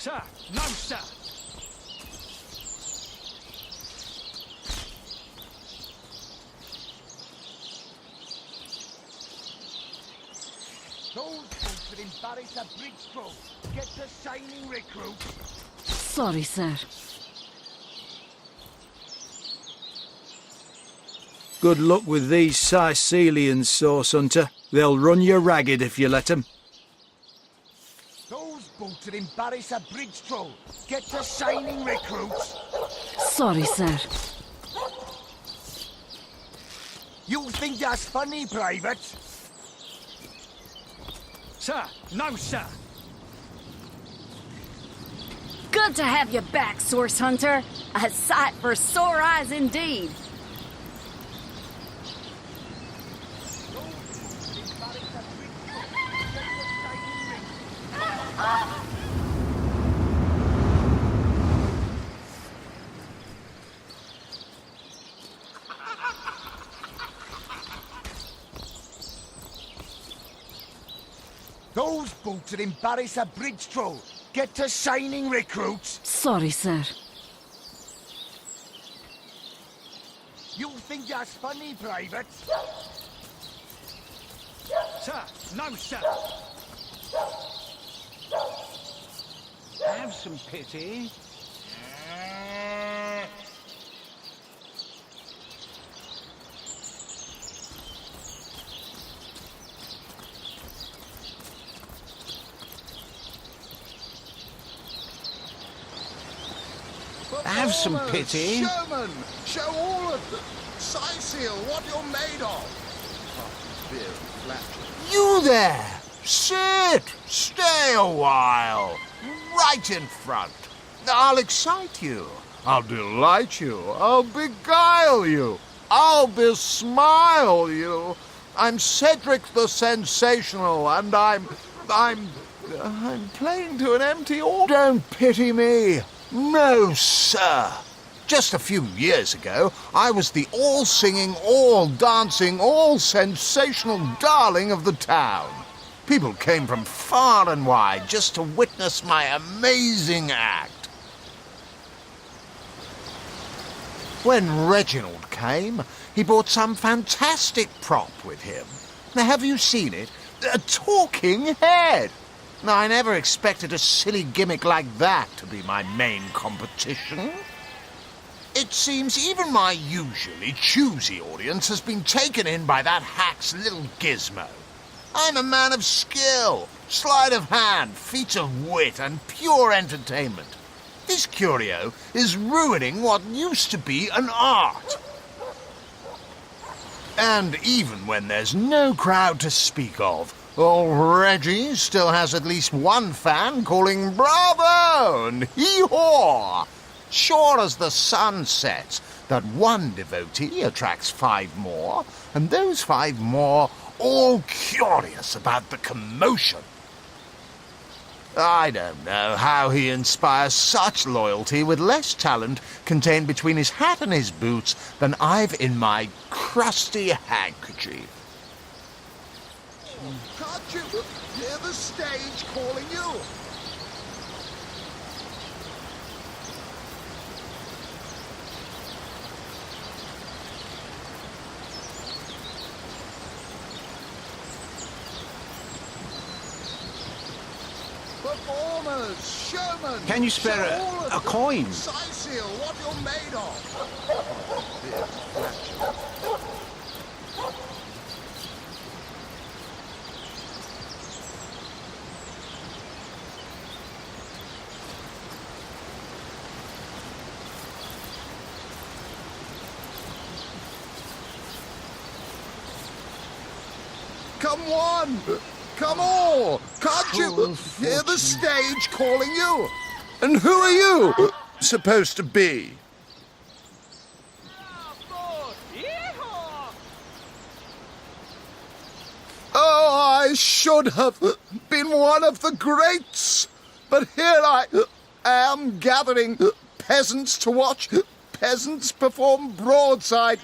Sir, no, sir. Those folks that embarrass a bridge crew get the shining recruit. Sorry, sir. Good luck with these Sicilians, Source Hunter. They'll run you ragged if you let them. Those boats that embarrass a bridge crew get the shining recruits. Sorry, sir. You think that's funny, Private? Sir, no, sir. Good to have you back, Source Hunter. A sight for sore eyes indeed. Those boats that embarrass a bridge crew get the shining recruits. Sorry, sir. You think that's funny, Private? Sir, no, sir. Have some pity. Have some pity. Showman, show all of them. Sicil, what you're made of. You there! Sit! Stay a while. Right in front. I'll excite you. I'll delight you. I'll beguile you. I'll besmile you. I'm Cedric the Sensational, and I'm playing to an empty audience. Don't pity me. No, sir. Just a few years ago, I was the all-singing, all-dancing, all-sensational darling of the town. People came from far and wide just to witness my amazing act. When Reginald came, he brought some fantastic prop with him. Now, have you seen it? A talking head! Now, I never expected a silly gimmick like that to be my main competition. It seems even my usually choosy audience has been taken in by that hack's little gizmo. I'm a man of skill, sleight of hand, feats of wit, and pure entertainment. This curio is ruining what used to be an art. And even when there's no crowd to speak of, old Reggie still has at least one fan calling bravo and hee-haw. Sure as the sun sets, that one devotee attracts 5 more, and those 5 more all curious about the commotion. I don't know how he inspires such loyalty with less talent contained between his hat and his boots than I've in my crusty handkerchief. Can't you hear the stage calling you? Performers, showmen. Can you spare show all of a them. coin? Sicil, what you're made of. Come on! Come all! Can't you hear the stage calling you? And who are you supposed to be? Oh, I should have been one of the greats. But here I am gathering peasants to watch peasants perform broadside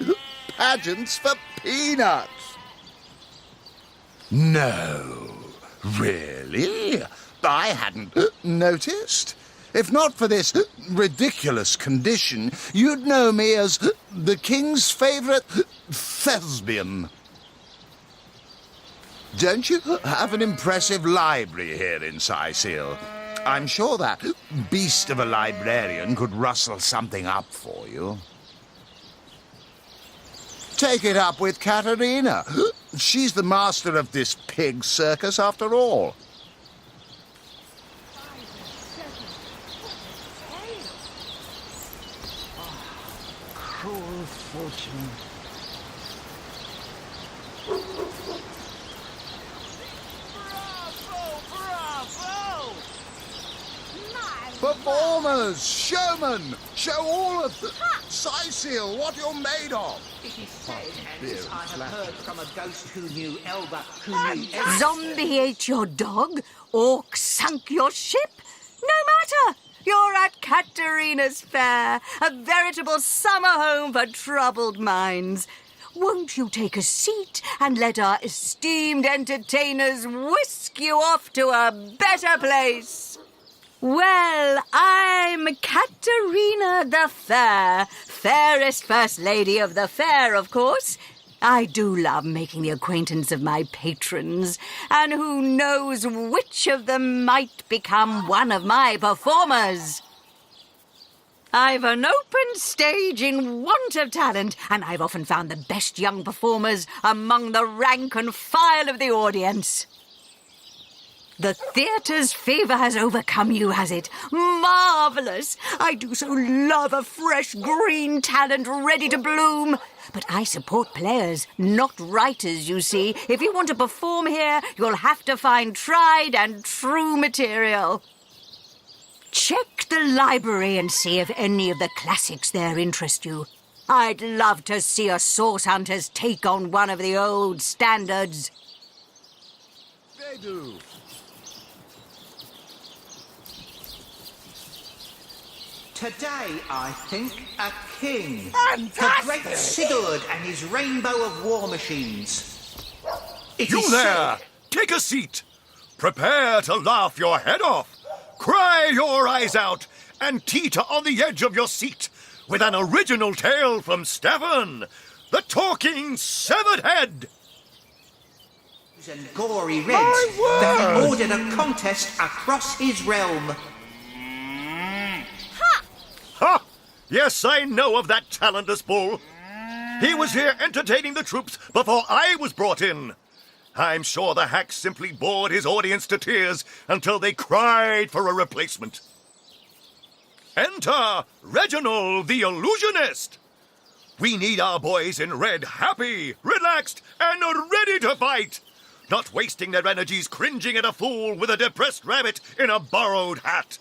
pageants for peanuts. No, really? I hadn't noticed. If not for this ridiculous condition, you'd know me as the king's favourite thespian. Don't you have an impressive library here in Sicil? I'm sure that beast of a librarian could rustle something up for you. Take it up with Katerina. She's the master of this pig circus after all. Cruel fortune. Performers, showmen, show all of Sicil what you're made of. It is said, and this I have heard from a ghost who knew Elba, who knew Elba. Zombie ate your dog? Orc sunk your ship? No matter! You're at Katerina's Fair, a veritable summer home for troubled minds. Won't you take a seat and let our esteemed entertainers whisk you off to a better place? Well, I'm Katerina the Fair, fairest first lady of the fair, of course. I do love making the acquaintance of my patrons, and who knows which of them might become one of my performers. I've an open stage in want of talent, and I've often found the best young performers among the rank and file of the audience. The theatre's favour has overcome you, has it? Marvellous! I do so love a fresh green talent ready to bloom. But I support players, not writers, you see. If you want to perform here, you'll have to find tried and true material. Check the library and see if any of the classics there interest you. I'd love to see a Source Hunters take on one of the old standards. They do. Today, I think, a king. Fantastic! The great Sigurd and his rainbow of war machines. It You is there! said- Take a seat. Prepare to laugh your head off, cry your eyes out, and teeter on the edge of your seat with an original tale from Stefan, the talking severed head. And gory reds that he ordered a contest across his realm. Ha! Yes, I know of that talentless bull. He was here entertaining the troops before I was brought in. I'm sure the hack simply bored his audience to tears until they cried for a replacement. Enter Reginald the Illusionist. We need our boys in red happy, relaxed, and ready to fight, not wasting their energies cringing at a fool with a depressed rabbit in a borrowed hat.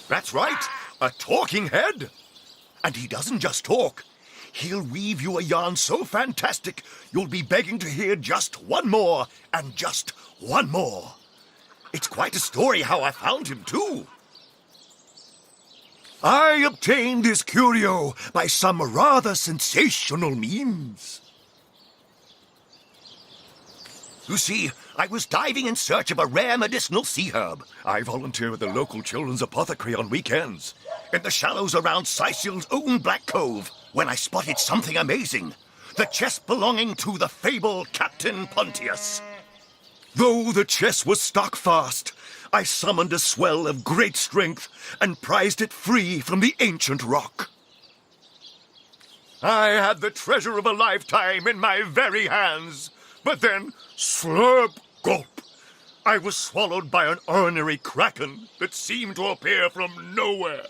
That's right, a talking head. And he doesn't just talk. He'll weave you a yarn so fantastic, you'll be begging to hear just one more, and just one more. It's quite a story how I found him, too. I obtained his curio by some rather sensational means. You see, I was diving in search of a rare medicinal sea herb. I volunteer at the local children's apothecary on weekends, in the shallows around Sicil's own Black Cove, when I spotted something amazing. The chest belonging to the fabled Captain Pontius. Though the chest was stuck fast, I summoned a swell of great strength and prized it free from the ancient rock. I had the treasure of a lifetime in my very hands, but then, slurp, gulp, I was swallowed by an ornery kraken that seemed to appear from nowhere.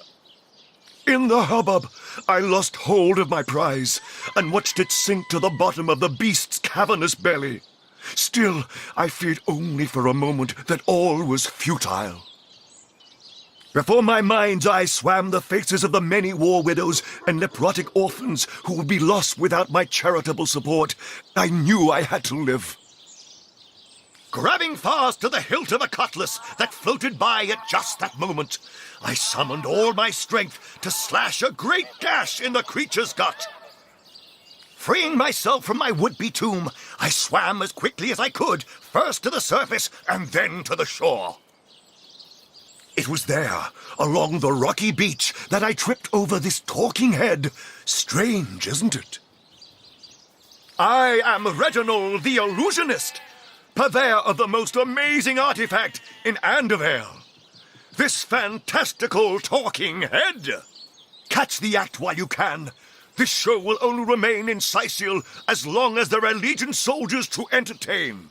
In the hubbub, I lost hold of my prize and watched it sink to the bottom of the beast's cavernous belly. Still, I feared only for a moment that all was futile. Before my mind's eye swam the faces of the many war widows and leprotic orphans who would be lost without my charitable support. I knew I had to live. Grabbing fast to the hilt of a cutlass that floated by at just that moment, I summoned all my strength to slash a great gash in the creature's gut. Freeing myself from my would-be tomb, I swam as quickly as I could, first to the surface and then to the shore. It was there, along the rocky beach, that I tripped over this talking head. Strange, isn't it? I am Reginald the Illusionist, purveyor of the most amazing artifact in Andover. This fantastical talking head. Catch the act while you can. This show will only remain in Sicil as long as there are Legion soldiers to entertain.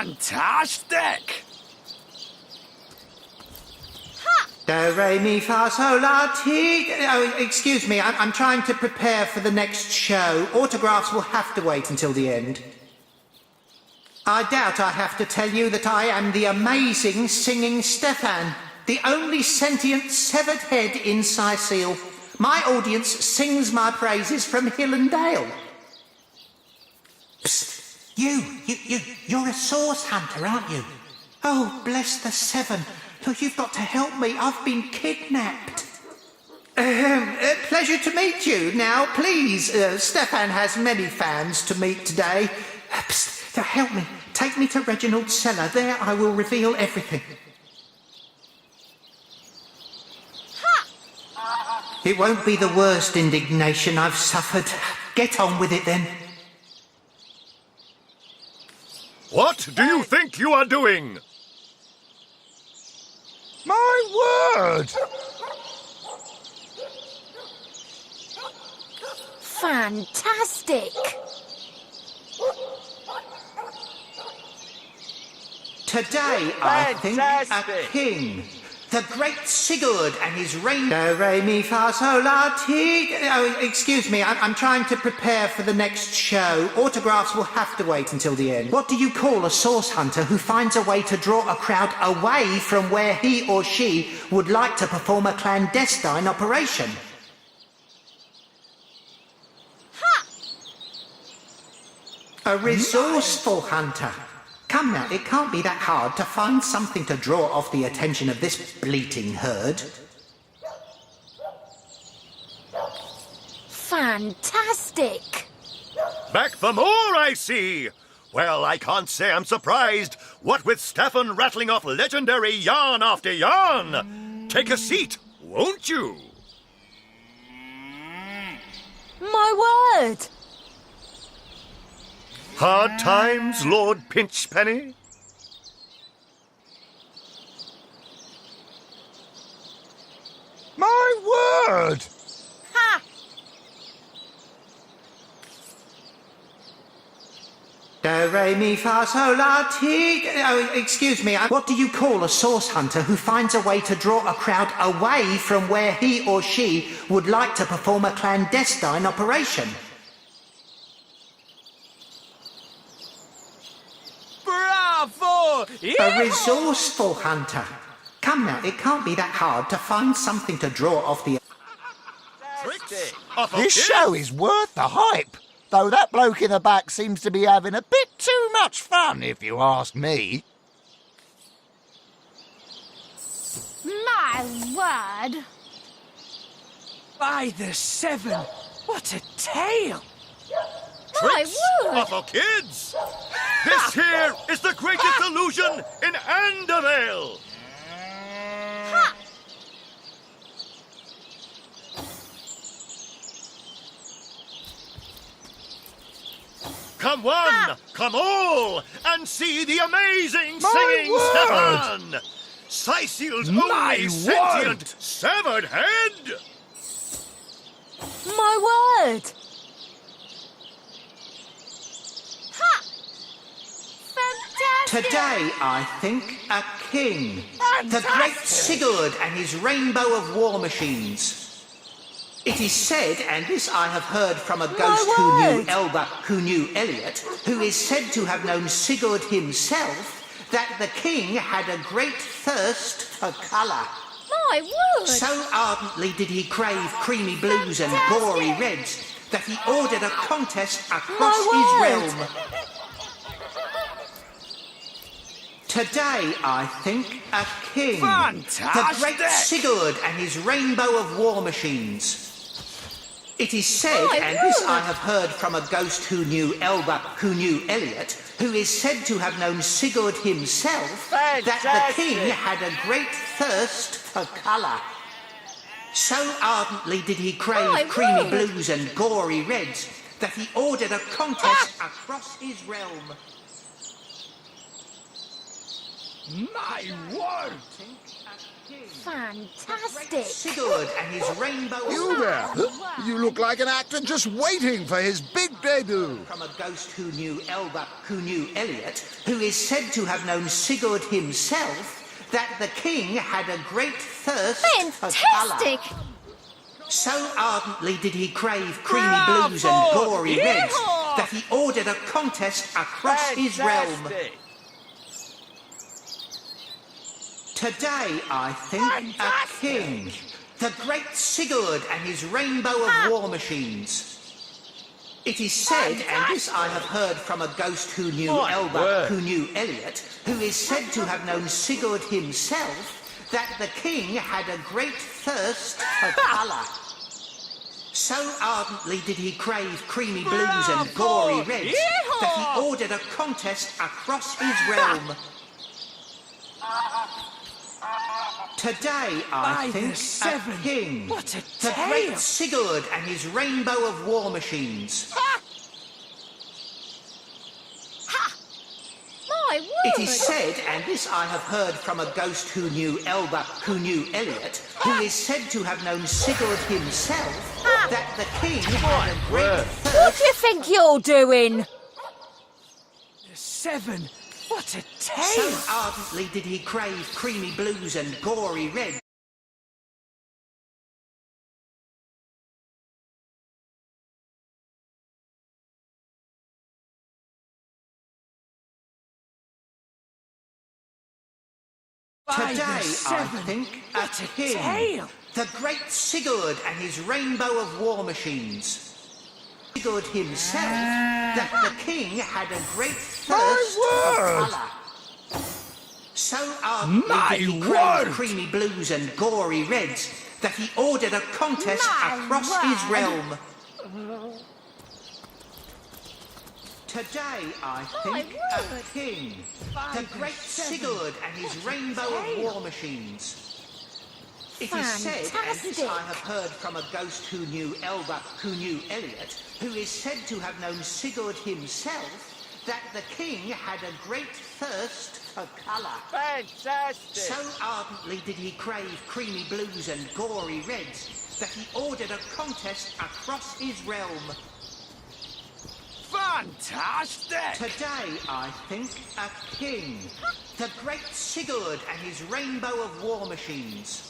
Fantastic! Do, re, mi, fa, sol, la, ti. Oh, excuse me, I'm trying to prepare for the next show. Autographs will have to wait until the end. I doubt I have to tell you that I am the amazing singing Stefan, the only sentient severed head in Sicil. My audience sings my praises from hill and dale. Psst. You're a source hunter, aren't you? Oh, bless the seven. Look, you've got to help me. I've been kidnapped. Pleasure to meet you. Now, please, Stefan has many fans to meet today. Psst, so help me. Take me to Reginald's cellar. There I will reveal everything. Ha! It won't be the worst indignation I've suffered. Get on with it, then. What do you think you are doing? My word! Fantastic! Today, I think, a king. The great Sigurd and his rainbow. Do, re, mi, fa, sol, la, ti. Oh, excuse me, I'm trying to prepare for the next show. Autographs will have to wait until the end. What do you call a source hunter who finds a way to draw a crowd away from where he or she would like to perform a clandestine operation? Ha! A resourceful hunter. Come now, it can't be that hard to find something to draw off the attention of this bleating herd. Fantastic! Back for more, I see. Well, I can't say I'm surprised. What with Stefan rattling off legendary yarn after yarn. Take a seat, won't you? My word! Hard times, Lord Pinchpenny? My word! Ha! Do, re, mi, fa, sol, la, ti. Oh, excuse me, what do you call a source hunter who finds a way to draw a crowd away from where he or she would like to perform a clandestine operation? Bravo! A resourceful hunter. Come now, it can't be that hard to find something to draw off the... Tricks of a This kid? show is worth the hype, though that bloke in the back seems to be having a bit too much fun, if you ask me. My word! By the seven, what a tale! Tricks word! of a kids! This here is the greatest illusion in Andover! Ha! Come one, come all, and see the amazing My singing word! Stefan! Sicil's My only sentient word! severed head! My word! Ha! Fantastic! Today, I think, a king. The great Sigurd and his rainbow of war machines. It is said, and this I have heard from a ghost who knew word! Elba, who knew Elliot, who is said to have known Sigurd himself, that the king had a great thirst for colour. My word! So ardently did he crave creamy blues and gory reds that he ordered a contest across My his word! realm. Today, I think, a king. Fantastic! The great Sigurd and his rainbow of war machines. It is said, and this I have heard from a ghost who knew Elliot, who is said to have known Sigurd himself, that the king had a great thirst for colour. So ardently did he crave creamy blues and gory reds that he ordered a contest across his realm. My word! Fantastic. Sigurd and his rainbow. You there? You look like an actor just waiting for his big debut. From a ghost who knew Elliot, who is said to have known Sigurd himself, that the king had a great thirst for colour. Fantastic. So ardently did he crave creamy blues and gory reds that he ordered a contest across his realm. Today, I think, a king, the great Sigurd and his rainbow of war machines. It is said, and this I have heard from a ghost who knew Elliot, who is said to have known Sigurd himself, that the king had a great thirst for colour. So ardently did he crave creamy blues and gory reds that he ordered a contest across his realm. Today, I think, a king, What a the tale. great Sigurd and his rainbow of war machines. My word. It is said, and this I have heard from a ghost who knew Elliot, who is said to have known Sigurd himself, that the king had a great thirst. What do you think you're doing? 7. What a tale! So ardently did he crave creamy blues and gory reds. Today, I think, a king, tale. the great Sigurd and his rainbow of war machines. Sigurd himself, that the king had a great thirst for colour. So ardently did he crave creamy blues and gory reds that he ordered a contest across his realm. Today, I think, a king, the great Sigurd and his rainbow of war machines. It is said, and this I have heard from a ghost who knew Elliot, who is said to have known Sigurd himself, that the king had a great thirst for colour. Fantastic! So ardently did he crave creamy blues and gory reds that he ordered a contest across his realm. Fantastic! Today, I think, a king, the great Sigurd and his rainbow of war machines.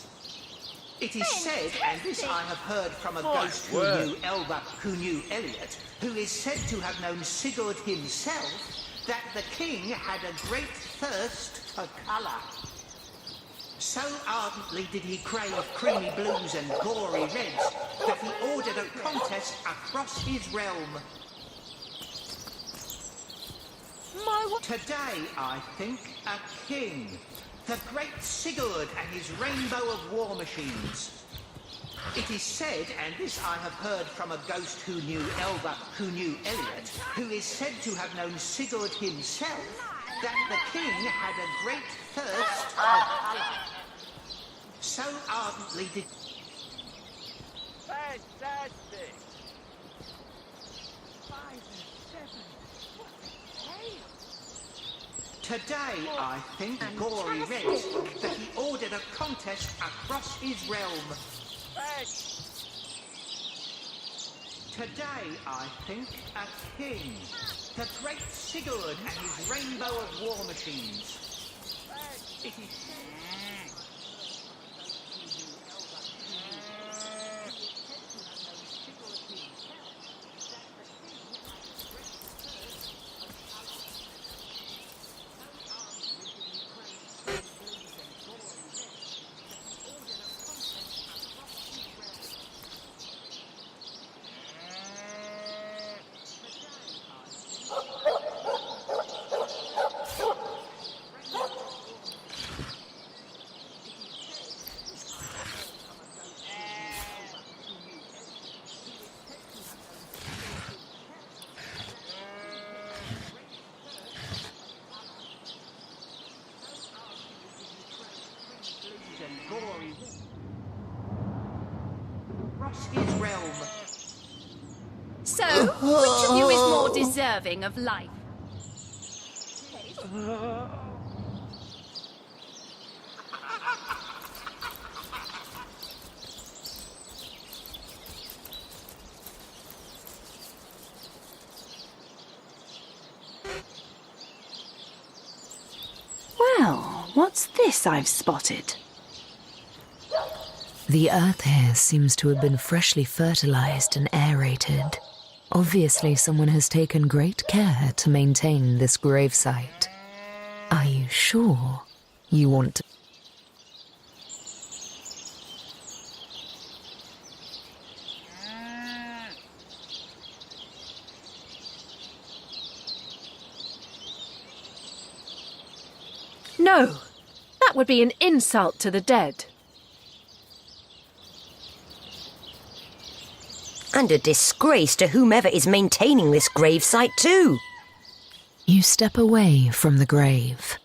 It is said, and this I have heard from a ghost who knew Elliot, who is said to have known Sigurd himself, that the king had a great thirst for colour. So ardently did he crave creamy blues and gory reds that he ordered a contest across his realm. Today, I think, a king, the great Sigurd and his rainbow of war machines. It is said, and this I have heard from a ghost who knew Elliot, who is said to have known Sigurd himself, that the king had a great thirst for colour. So ardently did... Fantastic! Today, I think, gory reds that he ordered a contest across his realm. Today, I think, a king, the great Sigurd and his rainbow of war machines. It is... Which of you is more deserving of life? Well, what's this I've spotted? The earth here seems to have been freshly fertilized and aerated. Obviously, someone has taken great care to maintain this gravesite. Are you sure you want to? No, that would be an insult to the dead. And a disgrace to whomever is maintaining this gravesite too. You step away from the grave.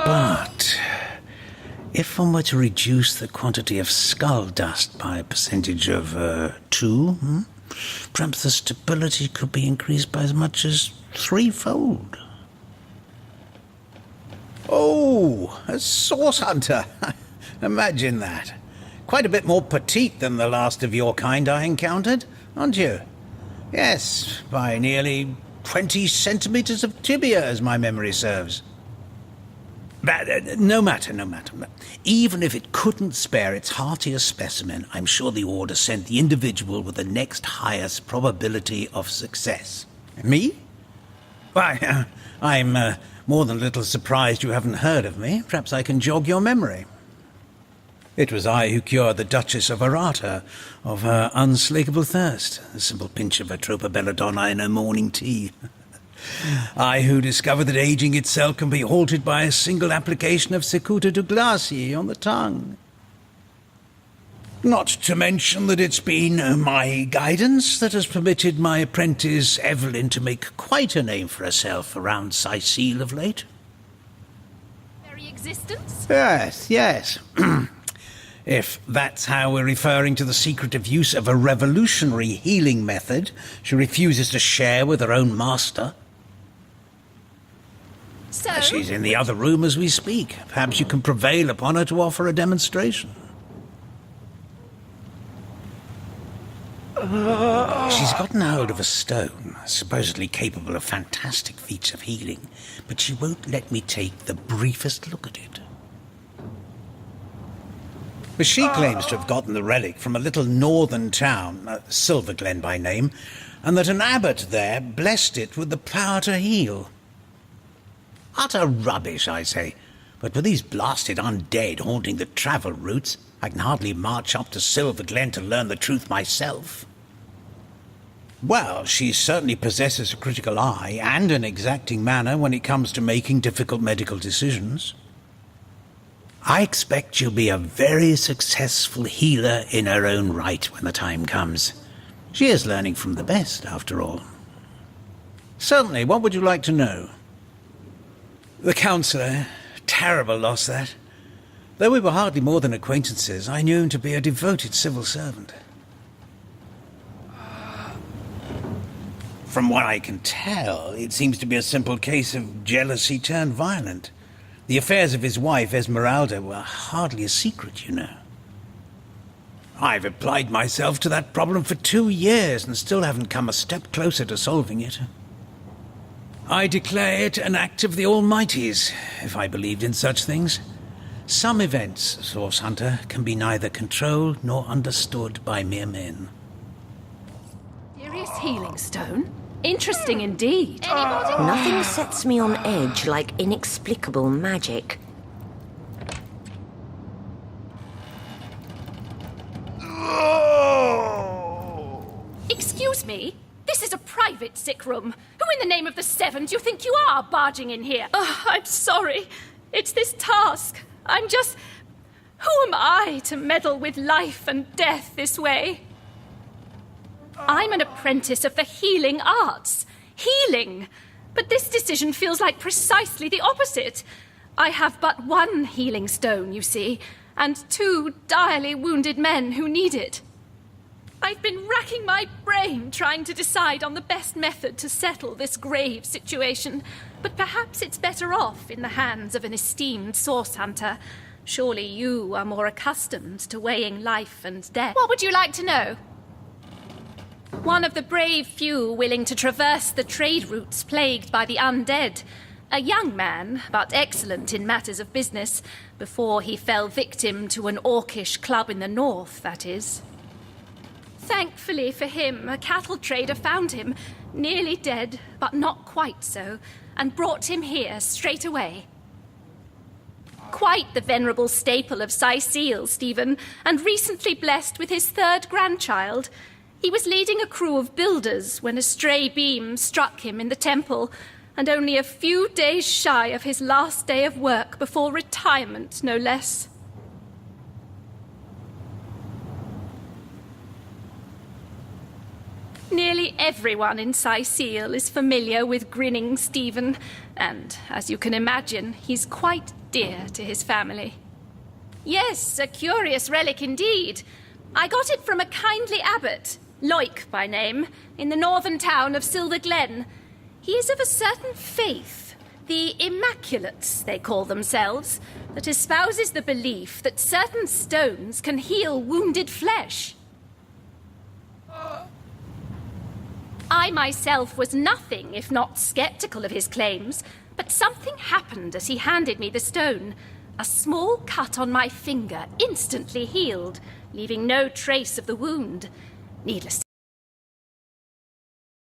But if one were to reduce the quantity of skull dust by a percentage of 2, perhaps the stability could be increased by as much as 3-fold. Oh, a source hunter. Imagine that. Quite a bit more petite than the last of your kind I encountered, aren't you? Yes, by nearly 20 centimeters of tibia, as my memory serves. But no matter. Even if it couldn't spare its heartiest specimen, I'm sure the Order sent the individual with the next highest probability of success. Me? Why, I'm more than a little surprised you haven't heard of me. Perhaps I can jog your memory. It was I who cured the Duchess of Arata of her unslakable thirst, a simple pinch of Atropa belladonna in her morning tea. I who discovered that aging itself can be halted by a single application of Cicuta Douglasii on the tongue. Not to mention that it's been my guidance that has permitted my apprentice Evelyn to make quite a name for herself around Sicile of late. Very existence? Yes. If that's how we're referring to the secretive use of a revolutionary healing method she refuses to share with her own master. So? She's in the other room as we speak. Perhaps you can prevail upon her to offer a demonstration. She's gotten hold of a stone, supposedly capable of fantastic feats of healing, but she won't let me take the briefest look at it. But she claims to have gotten the relic from a little northern town, Silverglen by name, and that an abbot there blessed it with the power to heal. Utter rubbish, I say. But with these blasted undead haunting the travel routes, I can hardly march up to Silverglen to learn the truth myself. Well, she certainly possesses a critical eye and an exacting manner when it comes to making difficult medical decisions. I expect she'll be a very successful healer in her own right when the time comes. She is learning from the best, after all. Certainly, what would you like to know? The counsellor. Terrible loss, that. Though we were hardly more than acquaintances, I knew him to be a devoted civil servant. From what I can tell, it seems to be a simple case of jealousy turned violent. The affairs of his wife, Esmeralda, were hardly a secret, you know. I've applied myself to that problem for 2 years and still haven't come a step closer to solving it. I declare it an act of the Almighty's, if I believed in such things. Some events, Source Hunter, can be neither controlled nor understood by mere men. Serious healing stone? Interesting indeed. Anybody? Nothing sets me on edge like inexplicable magic. Excuse me? This is a private sick room. Who in the name of the Seven do you think you are, barging in here? Oh, I'm sorry. It's this task. I'm just... Who am I to meddle with life and death this way? I'm an apprentice of the healing arts. Healing! But this decision feels like precisely the opposite. I have but one healing stone, you see, and 2 direly wounded men who need it. I've been racking my brain trying to decide on the best method to settle this grave situation, but perhaps it's better off in the hands of an esteemed source hunter. Surely you are more accustomed to weighing life and death. What would you like to know? One of the brave few willing to traverse the trade routes plagued by the undead. A young man, but excellent in matters of business, before he fell victim to an orcish club in the north, that is. Thankfully for him, a cattle trader found him, nearly dead, but not quite so, and brought him here straight away. Quite the venerable staple of Sicile, Stephen, and recently blessed with his 3rd grandchild. He was leading a crew of builders when a stray beam struck him in the temple, and only a few days shy of his last day of work before retirement, no less. Nearly everyone in Sicile is familiar with grinning Stephen, and, as you can imagine, he's quite dear to his family. Yes, a curious relic indeed. I got it from a kindly abbot, Loic by name, in the northern town of Silverglen. He is of a certain faith, the Immaculates, they call themselves, that espouses the belief that certain stones can heal wounded flesh. I myself was nothing if not skeptical of his claims, but something happened as he handed me the stone. A small cut on my finger instantly healed, leaving no trace of the wound. Needless